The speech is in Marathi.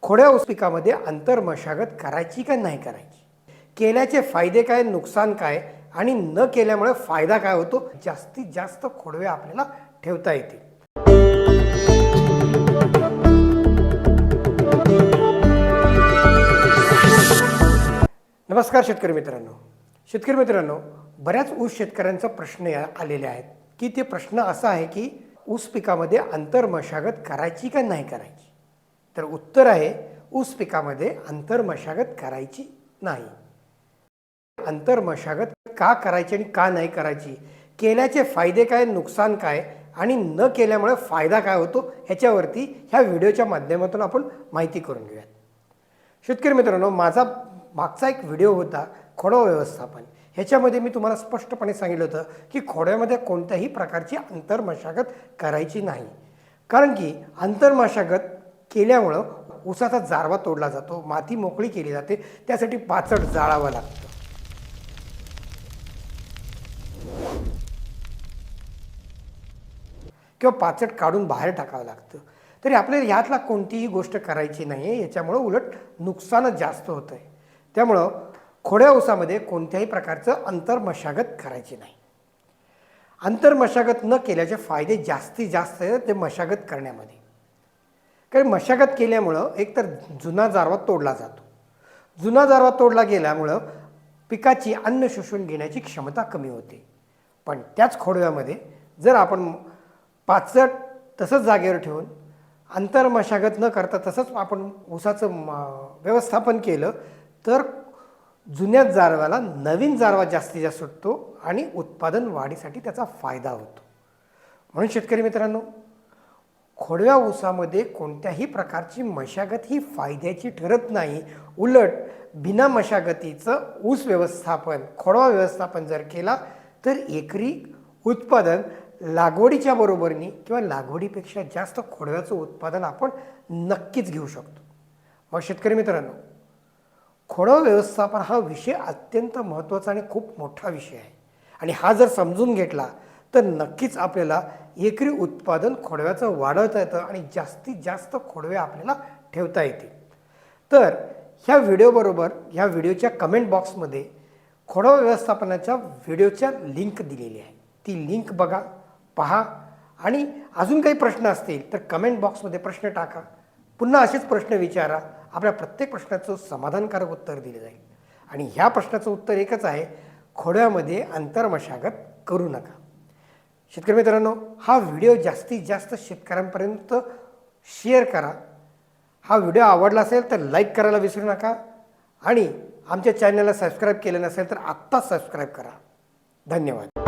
खोड्या ऊस पिकामध्ये आंतर मशागत करायची का नाही करायची, केल्याचे फायदे काय, नुकसान काय आणि न केल्यामुळे फायदा काय होतो, जास्तीत जास्त खोडवे आपल्याला ठेवता येतील। नमस्कार शेतकरी मित्रांनो, बऱ्याच ऊस शेतकऱ्यांचा प्रश्न आलेले आहेत की ते प्रश्न असा आहे की ऊस पिकामध्ये आंतर मशागत करायची का नाही करायची। तर उत्तर आहे ऊस पिकामध्ये आंतर मशागत करायची नाही। आंतर मशागत का करायची आणि का नाही करायची, केल्याचे फायदे काय, नुकसान काय आणि न केल्यामुळे फायदा काय होतो ह्याच्यावरती ह्या व्हिडिओच्या माध्यमातून आपण माहिती करून घेऊया। शेतकरी मित्रांनो, माझा मागचा एक व्हिडिओ होता खोडवा व्यवस्थापन। ह्याच्यामध्ये मी तुम्हाला स्पष्टपणे सांगितलं होतं की खोड्यामध्ये कोणत्याही प्रकारची आंतर मशागत करायची नाही, कारण की आंतर मशागत केल्यामुळं ऊसाचा जारवा तोडला जातो, माती मोकळी केली जाते, त्यासाठी पाचट जाळावं लागतं किंवा पाचट काढून बाहेर टाकावं लागतं। तरी आपल्याला ह्यातला कोणतीही गोष्ट करायची नाही आहे, याच्यामुळं उलट नुकसानच जास्त होतं आहे। त्यामुळं खोड्या ऊसामध्ये कोणत्याही प्रकारचं अंतर मशागत करायची नाही। अंतर मशागत न केल्याचे फायदे जास्तीत जास्त आहेत ते मशागत करण्यामध्ये, कारण मशागत केल्यामुळं एकतर जुना जारवा तोडला जातो, जुना जारवा तोडला गेल्यामुळं पिकाची अन्न शोषून घेण्याची क्षमता कमी होते। पण त्याच खोडव्यामध्ये जर आपण पाचट तसंच जागेवर ठेवून अंतर मशागत न करता तसंच आपण ऊसाचं व्यवस्थापन केलं तर जुन्या जारव्याला नवीन जारवा जास्तीत जास्त सुटतो आणि उत्पादन वाढीसाठी त्याचा फायदा होतो। म्हणून शेतकरी मित्रांनो, खोडव्या ऊसामध्ये कोणत्याही प्रकारची मशागत ही फायद्याची ठरत नाही। उलट बिना मशागतीचं ऊस व्यवस्थापन, खोडवा व्यवस्थापन जर केला तर एकरी उत्पादन लागवडीच्या बरोबरीने किंवा लागवडीपेक्षा जास्त खोडव्याचं उत्पादन आपण नक्कीच घेऊ शकतो। मग शेतकरी मित्रांनो, खोडवा व्यवस्थापन हा विषय अत्यंत महत्त्वाचा आणि खूप मोठा विषय आहे आणि हा जर समजून घेतला तर नक्कीच आपल्याला एकरी उत्पादन खोडव्याचं वाढवता येतं आणि जास्तीत जास्त खोडवे आपल्याला ठेवता येतील। तर ह्या व्हिडिओबरोबर ह्या व्हिडिओच्या कमेंट बॉक्समध्ये खोडवा व्यवस्थापनाच्या व्हिडिओच्या लिंक दिलेली आहे, ती लिंक बघा, पहा आणि अजून काही प्रश्न असतील तर कमेंट बॉक्समध्ये प्रश्न टाका, पुन्हा असेच प्रश्न विचारा, आपल्या प्रत्येक प्रश्नाचं समाधानकारक उत्तर दिले जाईल। आणि ह्या प्रश्नाचं उत्तर एकच आहे, खोड्यामध्ये आंतर मशागत करू नका। शेतकरी मित्रांनो, हा व्हिडिओ जास्तीत जास्त शेतकऱ्यांपर्यंत शेअर करा। हा व्हिडिओ आवडला असेल तर लाईक करायला विसरू नका आणि आमच्या चॅनलला सबस्क्राईब केलं नसेल तर आत्ताच सबस्क्राईब करा। धन्यवाद।